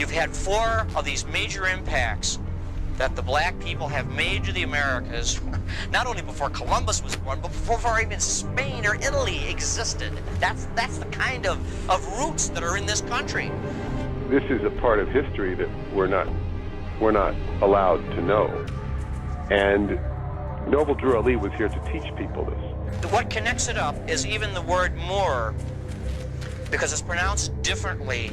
you've had 4 of these major impacts that the black people have made to the Americas, not only before Columbus was born, but before even Spain or Italy existed. That's the kind of roots that are in this country. This is a part of history that we're not allowed to know. And Noble Drew Ali was here to teach people this. What connects it up is even the word Moor, because it's pronounced differently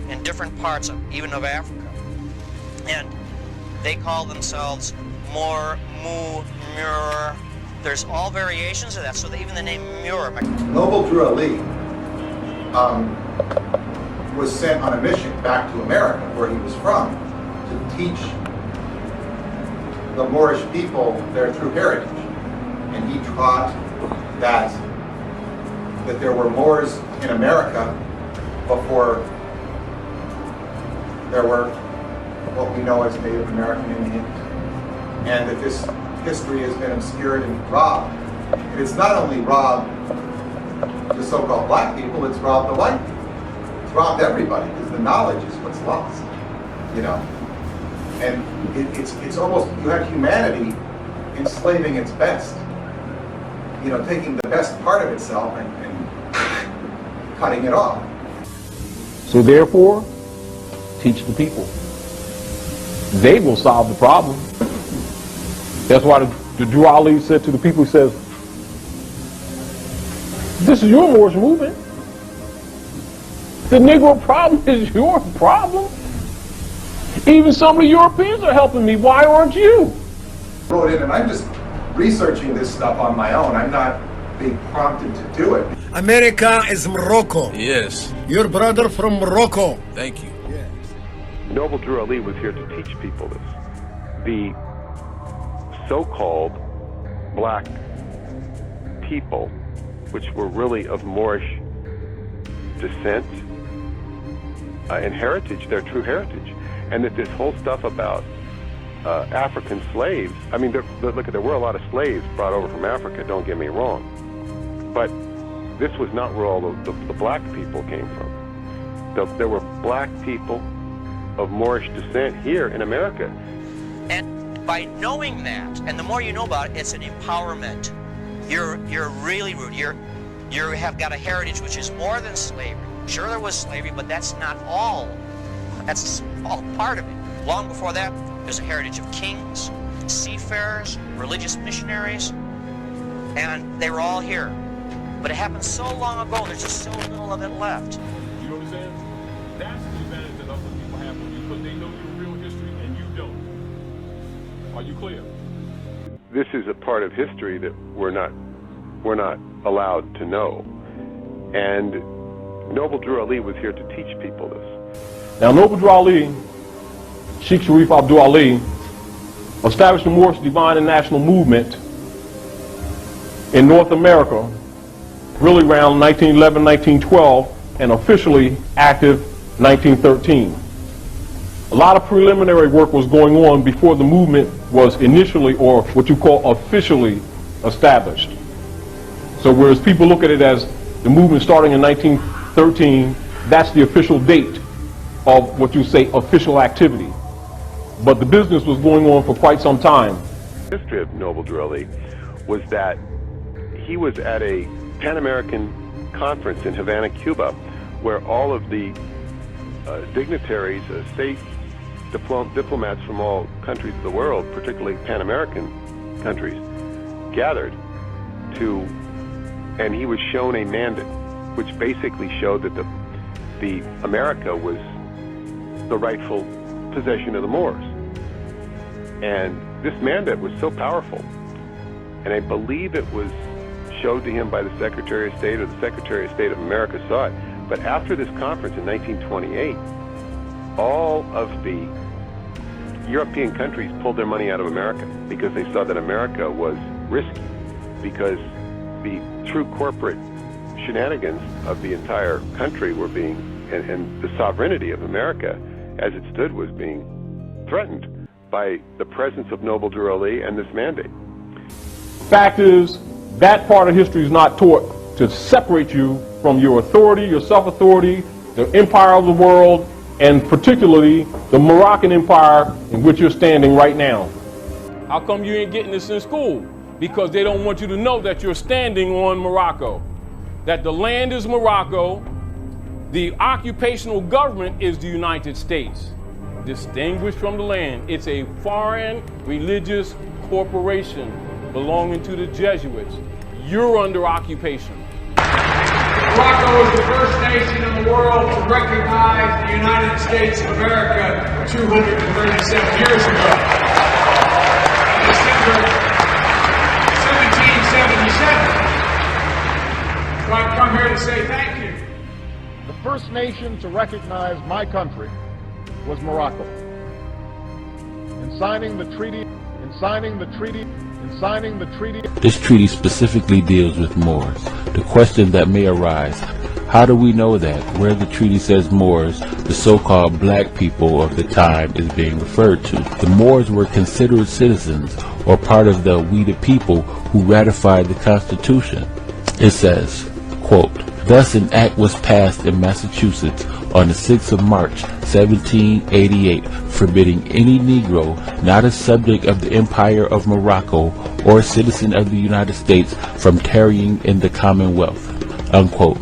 in different parts even of Africa. And they call themselves Moor, Mu, Mur. There's all variations of that, so that even the name Mur. Noble Drew Ali was sent on a mission back to America, where he was from, to teach the Moorish people their true heritage. And he taught that there were Moors in America before there were what we know as Native American Indians, and that this history has been obscured and robbed. And it's not only robbed the so-called black people, it's robbed the white people. It's robbed everybody, because the knowledge is what's lost, you know. And it's almost, you have humanity enslaving its best, you know, taking the best part of itself and cutting it off. So therefore, teach the people. They will solve the problem. That's why the Drew Ali said to the people, he says, this is your Moorish movement. The Negro problem is your problem. Even some of the Europeans are helping me. Why aren't you? Wrote in, and I'm just researching this stuff on my own. I'm not being prompted to do it. America is Morocco. Yes. Your brother from Morocco. Thank you. Yes. Noble Drew Ali was here to teach people this. The so-called black people, which were really of Moorish descent and heritage, their true heritage, and that this whole stuff about African slaves, I mean, look, there were a lot of slaves brought over from Africa, don't get me wrong, but this was not where all the black people came from. There were black people of Moorish descent here in America. And by knowing that, and the more you know about it, it's an empowerment. You're really rooted. You have got a heritage which is more than slavery. Sure, there was slavery, but that's not all. That's a small part of it. Long before that, there's a heritage of kings, seafarers, religious missionaries, and they were all here. But it happened so long ago, there's just so little of it left. You understand? That's the advantage that other people have with you, because they know your real history and you don't. Are you clear? This is a part of history that we're not allowed to know. And Noble Drew Ali was here to teach people this. Now, Noble Drew Ali, Sheikh Sharif Abdul Ali, established the Moorish Divine and National Movement in North America, really around 1911, 1912, and officially active 1913. A lot of preliminary work was going on before the movement was initially, or what you call officially, established. So whereas people look at it as the movement starting in 1913, that's the official date of what you say official activity. But the business was going on for quite some time. The history of Noble Drew Ali was that he was at a Pan-American conference in Havana, Cuba, where all of the dignitaries, state diplomats from all countries of the world, particularly Pan-American countries, gathered to, and he was shown a mandate, which basically showed that the America was the rightful possession of the Moors. And this mandate was so powerful, and I believe it was showed to him by the Secretary of State, or the Secretary of State of America saw it. But after this conference in 1928, all of the European countries pulled their money out of America because they saw that America was risky, because the true corporate shenanigans of the entire country were being, and the sovereignty of America as it stood was being threatened by the presence of Noble Drew Ali and this mandate. Fact is, that part of history is not taught to separate you from your authority, your self-authority, the empire of the world, and particularly the Moroccan Empire in which you're standing right now. How come you ain't getting this in school? Because they don't want you to know that you're standing on Morocco, that the land is Morocco, the occupational government is the United States. Distinguished from the land, it's a foreign religious corporation belonging to the Jesuits. You're under occupation. Morocco was the first nation in the world to recognize the United States of America 237 years ago. In December 1777. So I've come here to say thank you. The first nation to recognize my country was Morocco. In signing the treaty, This treaty specifically deals with Moors. The question that may arise, how do we know that where the treaty says Moors, the so-called black people of the time is being referred to? The Moors were considered citizens or part of the we the people who ratified the Constitution. It says, quote, thus an act was passed in Massachusetts on the 6th of March, 1788, forbidding any Negro not a subject of the Empire of Morocco or a citizen of the United States from tarrying in the Commonwealth, unquote.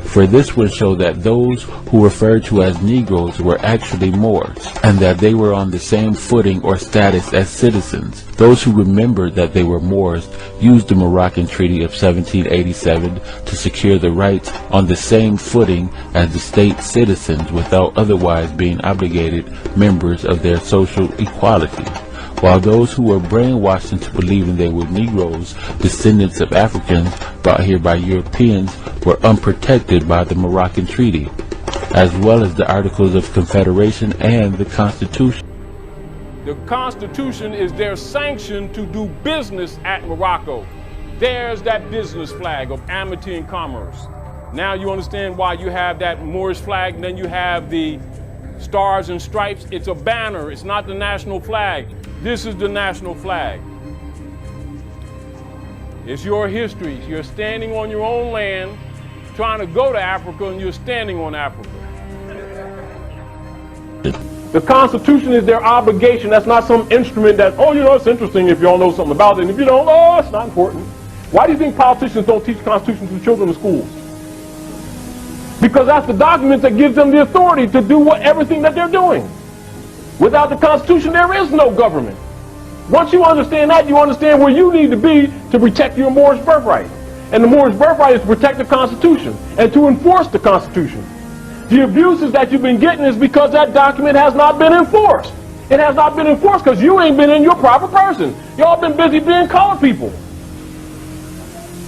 For this would show that those who referred to as Negroes were actually Moors, and that they were on the same footing or status as citizens. Those who remembered that they were Moors used the Moroccan Treaty of 1787 to secure the rights on the same footing as the state citizens without otherwise being obligated members of their social equality. While those who were brainwashed into believing they were Negroes, descendants of Africans brought here by Europeans, were unprotected by the Moroccan Treaty, as well as the Articles of Confederation and the Constitution. The Constitution is their sanction to do business at Morocco. There's that business flag of amity and commerce. Now you understand why you have that Moorish flag, and then you have the stars and stripes. It's a banner, it's not the national flag. This is the national flag. It's your history. You're standing on your own land, trying to go to Africa, and you're standing on Africa. The Constitution is their obligation. That's not some instrument that, oh, you know, it's interesting if you all know something about it. And if you don't, oh, it's not important. Why do you think politicians don't teach the Constitution to children in schools? Because that's the document that gives them the authority to do everything that they're doing. Without the Constitution, there is no government. Once you understand that, you understand where you need to be to protect your Moorish birthright. And the Moorish birthright is to protect the Constitution and to enforce the Constitution. The abuses that you've been getting is because that document has not been enforced. It has not been enforced because you ain't been in your proper person. Y'all been busy being colored people.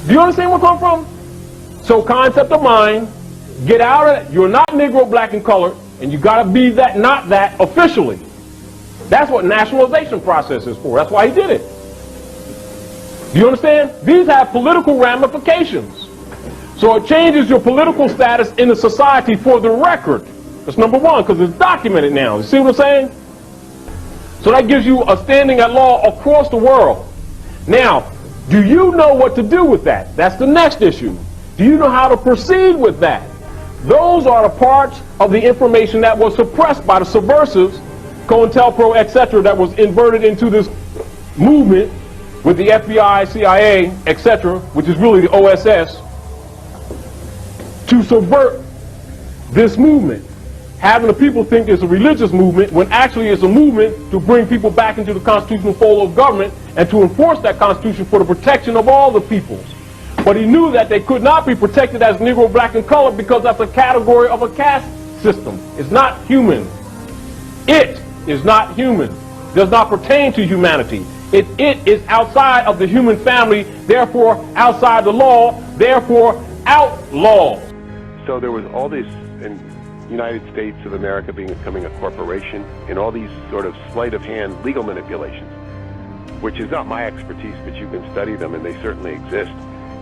Do you understand where I'm from? So concept of mind, get out of it. You're not Negro, black, and colored. And you got to be that, not that, officially. That's what nationalization process is for. That's why he did it. Do you understand? These have political ramifications. So it changes your political status in the society for the record. That's number one, because it's documented now. You see what I'm saying? So that gives you a standing at law across the world. Now, do you know what to do with that? That's the next issue. Do you know how to proceed with that? Those are the parts of the information that was suppressed by the subversives, COINTELPRO, etc., that was inverted into this movement with the FBI, CIA, etc., which is really the OSS, to subvert this movement. Having the people think it's a religious movement when actually it's a movement to bring people back into the constitutional fold of government and to enforce that constitution for the protection of all the peoples. But he knew that they could not be protected as Negro, black, and colored because that's a category of a caste system. It's not human. It is not human. Does not pertain to humanity. It is outside of the human family, therefore outside the law, therefore outlawed. So there was all this in United States of America becoming a corporation and all these sort of sleight of hand legal manipulations, which is not my expertise, but you can study them and they certainly exist.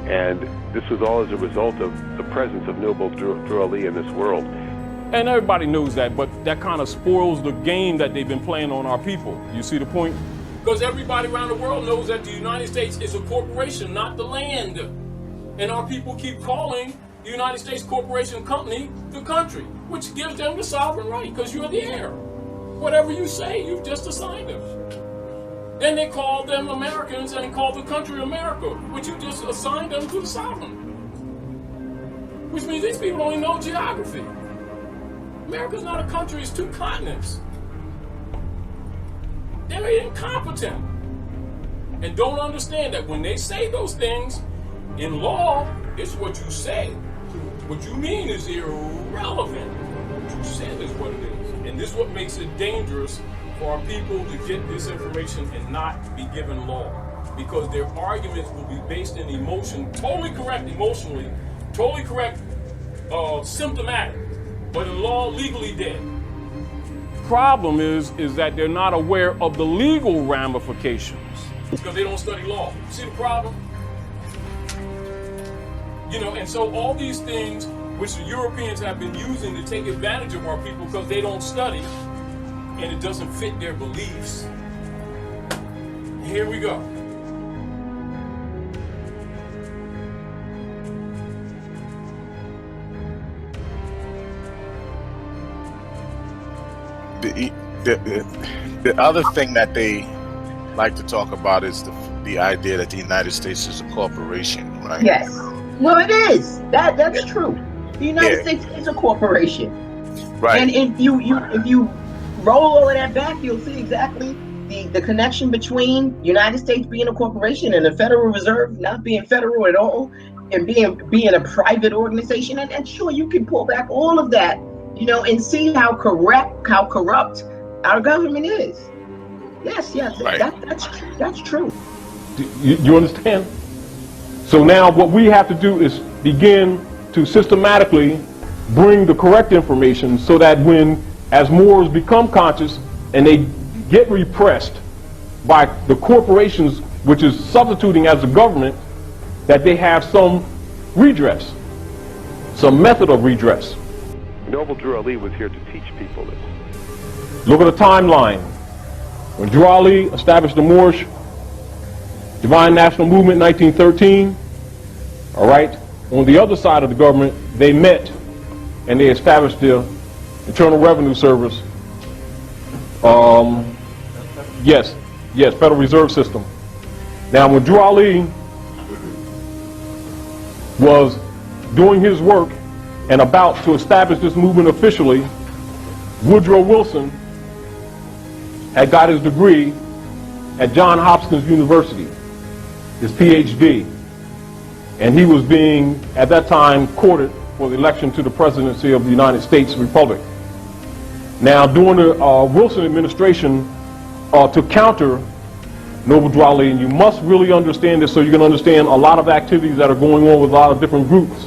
And this was all as a result of the presence of Noble Drew Ali in this world. And everybody knows that, but that kind of spoils the game that they've been playing on our people. You see the point? Because everybody around the world knows that the United States is a corporation, not the land. And our people keep calling the United States Corporation Company the country. which gives them the sovereign right, because you're the heir. Whatever you say, you've just assigned them. Then they call them Americans and call the country America, which you just assigned them to the sovereign. Which means these people don't even know geography. America's not a country, it's 2 continents. They're incompetent and don't understand that when they say those things, in law, it's what you say. What you mean is irrelevant. What you said is what it is. And this is what makes it dangerous for our people to get this information and not be given law. Because their arguments will be based in emotion, totally correct emotionally, totally correct symptomatic, but in law, legally dead. Problem is that they're not aware of the legal ramifications. Because they don't study law. See the problem? You know, and so all these things which the Europeans have been using to take advantage of our people because they don't study and it doesn't fit their beliefs. Here we go. The other thing that they like to talk about is the idea that the United States is a corporation, right? Yes. Well, it is. That's true. The United States is a corporation. Right. And if you roll all of that back, you'll see exactly the connection between United States being a corporation and the Federal Reserve not being federal at all and being a private organization. And sure, you can pull back all of that, you know, and see how corrupt our government is. Yes, right. That's true. You understand? So now what we have to do is begin to systematically bring the correct information so that when, as Moors become conscious and they get repressed by the corporations, which is substituting as the government, that they have some redress, some method of redress. Noble Drew Ali was here to teach people this. Look at the timeline. When Drew Ali established the Moorish Divine National Movement in 1913, all right, on the other side of the government, they met and they established the Internal Revenue Service. Yes, Federal Reserve System. Now, when Drew Ali was doing his work and about to establish this movement officially, Woodrow Wilson had got his degree at Johns Hopkins University, his PhD, and he was being, at that time, courted for the election to the presidency of the United States Republic. Now, during the Wilson administration, to counter Noble Drew Ali, and you must really understand this so you can understand a lot of activities that are going on with a lot of different groups.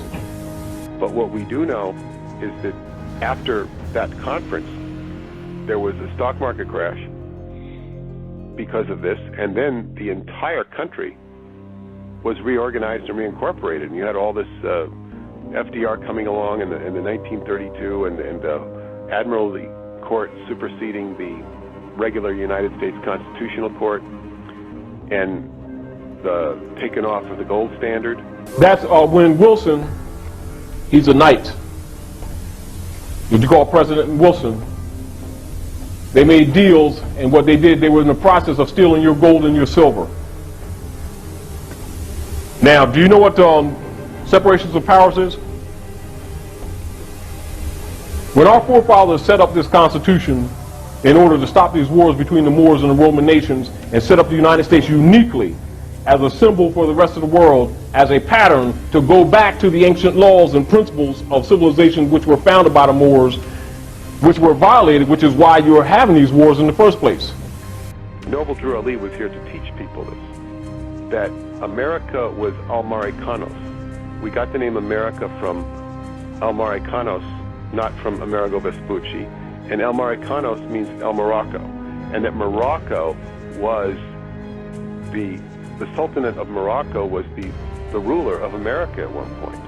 But what we do know is that after that conference, there was a stock market crash because of this, and then the entire country was reorganized and reincorporated. And you had all this FDR coming along in the 1932 and the Admiralty Court superseding the regular United States Constitutional Court and the taken off of the gold standard. That's when Wilson, he's a knight. Would you call President Wilson? They made deals, and what they did, they were in the process of stealing your gold and your silver. Now, do you know what separations of powers is? When our forefathers set up this Constitution in order to stop these wars between the Moors and the Roman nations and set up the United States uniquely as a symbol for the rest of the world, as a pattern to go back to the ancient laws and principles of civilization which were founded by the Moors, which were violated, which is why you are having these wars in the first place. Noble Drew Ali was here to teach people this, that America was Almaricanos. We got the name America from Almaricanos, not from Amerigo Vespucci. And Almaricanos means El Morocco. And that Morocco was the Sultanate of Morocco was the ruler of America at one point.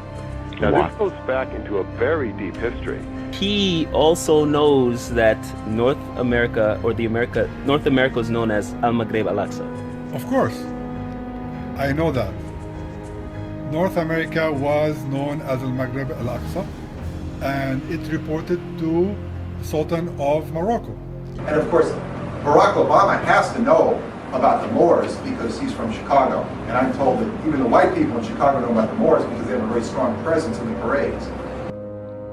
Now this goes back into a very deep history. He also knows that North America is known as Al-Maghreb Al-Aqsa. Of course, I know that. North America was known as Al-Maghreb Al-Aqsa, and it reported to the Sultan of Morocco. And of course, Barack Obama has to know about the Moors because he's from Chicago. And I'm told that even the white people in Chicago know about the Moors because they have a very strong presence in the parades.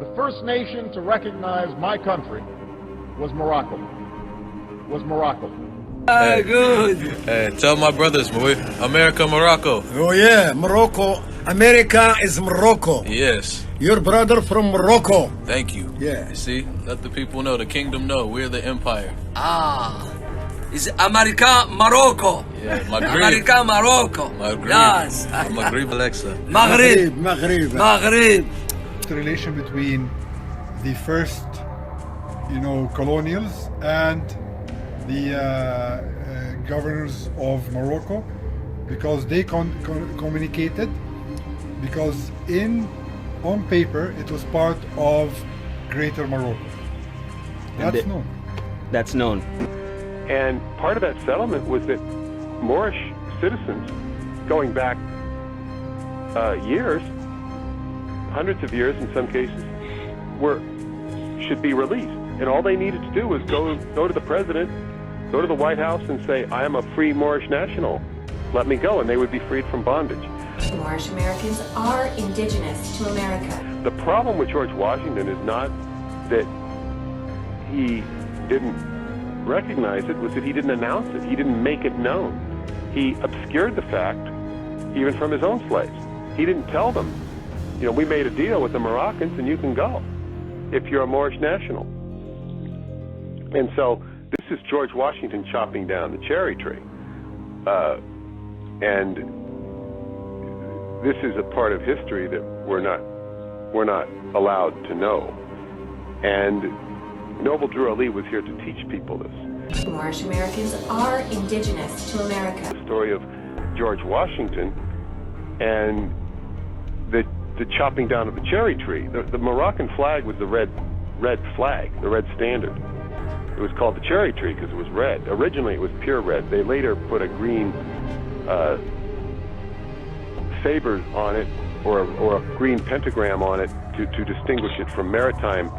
The first nation to recognize my country was Morocco. Good. Tell my brothers, boy. America, Morocco. Oh yeah, Morocco. America is Morocco. Yes. Your brother from Morocco. Thank you. Yeah. You see? Let the people know, the kingdom know. We're the empire. Is America, Morocco. Yeah, Maghrib. America, Morocco. Maghrib. Yes. Maghrib, Alexa. Maghrib. The relation between the first, colonials and the governors of Morocco, because they communicated, because on paper it was part of Greater Morocco. That's known. That's known. And part of that settlement was that Moorish citizens, going back years, hundreds of years in some cases, should be released. And all they needed to do was go to the president, go to the White House and say, I am a free Moorish national, let me go, and they would be freed from bondage. Moorish Americans are indigenous to America. The problem with George Washington is not that he didn't recognize it, was that he didn't announce it. He didn't make it known. He obscured the fact, even from his own slaves. He didn't tell them, we made a deal with the Moroccans and you can go if you're a Moorish national. And so this is George Washington chopping down the cherry tree. And this is a part of history that we're not allowed to know. And Noble Drew Ali was here to teach people this. Moorish Americans are indigenous to America. The story of George Washington and the chopping down of the cherry tree. The Moroccan flag was the red flag, the red standard. It was called the cherry tree because it was red. Originally it was pure red. They later put a green saber on it or a green pentagram on it to distinguish it from maritime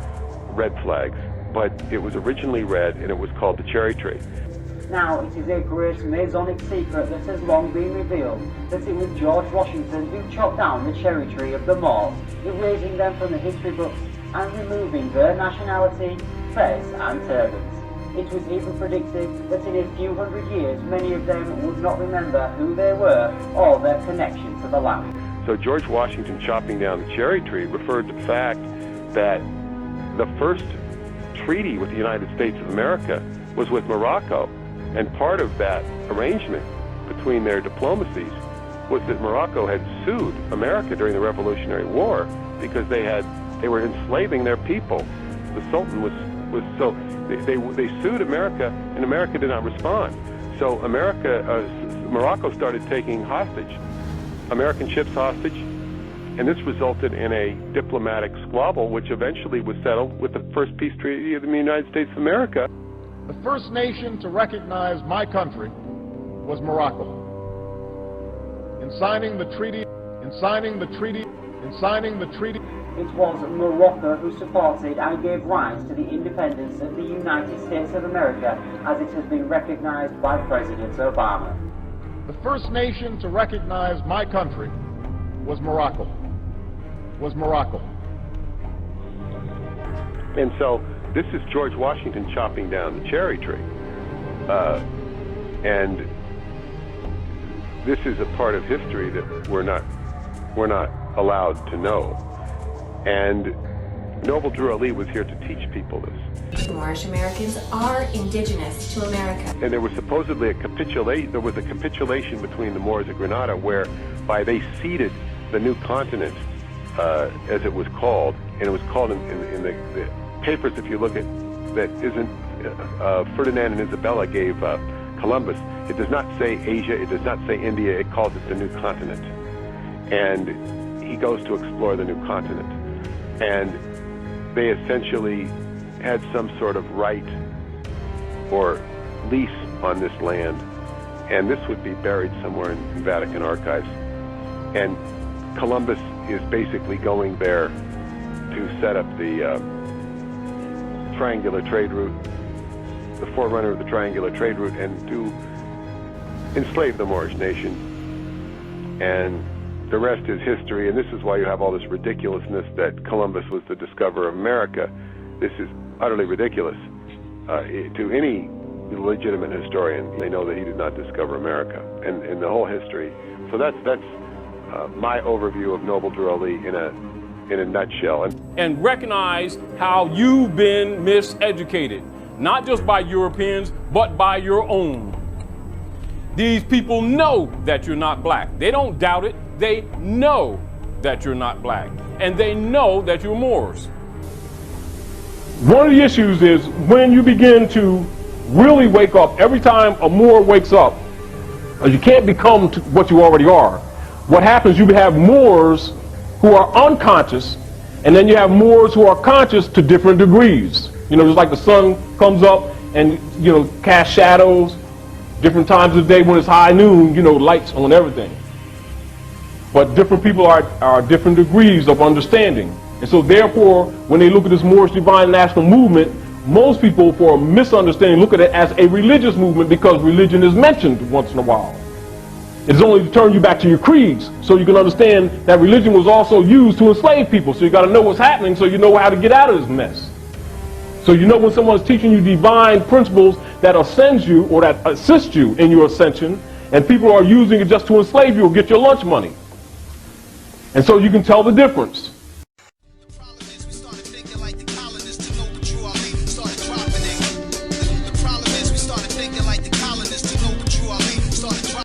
red flags. But it was originally red and it was called the cherry tree. Now it is a great Masonic secret that has long been revealed that it was George Washington who chopped down the cherry tree of the Moors, erasing them from the history books and removing their nationality, fez and turbans. It was even predicted that in a few hundred years many of them would not remember who they were or their connection to the land. So George Washington chopping down the cherry tree referred to the fact that the first treaty with the United States of America was with Morocco, and part of that arrangement between their diplomacies was that Morocco had sued America during the Revolutionary War because they were enslaving their people. The Sultan was so they sued America, and America did not respond. So Morocco started taking hostage, American ships hostage, and this resulted in a diplomatic squabble, which eventually was settled with the first peace treaty of the United States of America. The first nation to recognize my country was Morocco. In signing the treaty, it was Morocco who supported and gave rise to the independence of the United States of America as it has been recognized by President Obama. The first nation to recognize my country was Morocco. And so this is George Washington chopping down the cherry tree. And this is a part of history that we're not allowed to know. And Noble Drew Ali was here to teach people this. Moorish Americans are indigenous to America. And there was supposedly a capitulation between the Moors of Granada whereby they ceded the new continent, as it was called, and it was called in the papers, if you look at that, Ferdinand and Isabella gave Columbus, it does not say Asia, it does not say India, it calls it the new continent. And he goes to explore the new continent. And they essentially had some sort of right or lease on this land, and this would be buried somewhere in Vatican archives. And Columbus is basically going there to set up the triangular trade route, the forerunner of the triangular trade route, and to enslave the Moorish nation. And the rest is history, and this is why you have all this ridiculousness that Columbus was the discoverer of America. This is utterly ridiculous. To any legitimate historian, they know that he did not discover America and the whole history. So that's my overview of Noble Drew Ali in a nutshell. And recognize how you've been miseducated, not just by Europeans, but by your own. These people know that you're not black. They don't doubt it. They know that you're not black. And they know that you're Moors. One of the issues is when you begin to really wake up, every time a Moor wakes up, you can't become what you already are. What happens, you have Moors who are unconscious, and then you have Moors who are conscious to different degrees. You know, just like the sun comes up and, you know, casts shadows, different times of the day when it's high noon, you know, lights on everything. But different people are different degrees of understanding. And so therefore, when they look at this Moorish Divine National Movement, most people, for a misunderstanding, look at it as a religious movement because religion is mentioned once in a while. It's only to turn you back to your creeds so you can understand that religion was also used to enslave people. So you got to know what's happening so you know how to get out of this mess. So you know when someone's teaching you divine principles that ascends you or that assist you in your ascension, and people are using it just to enslave you or get your lunch money. And so you can tell the difference.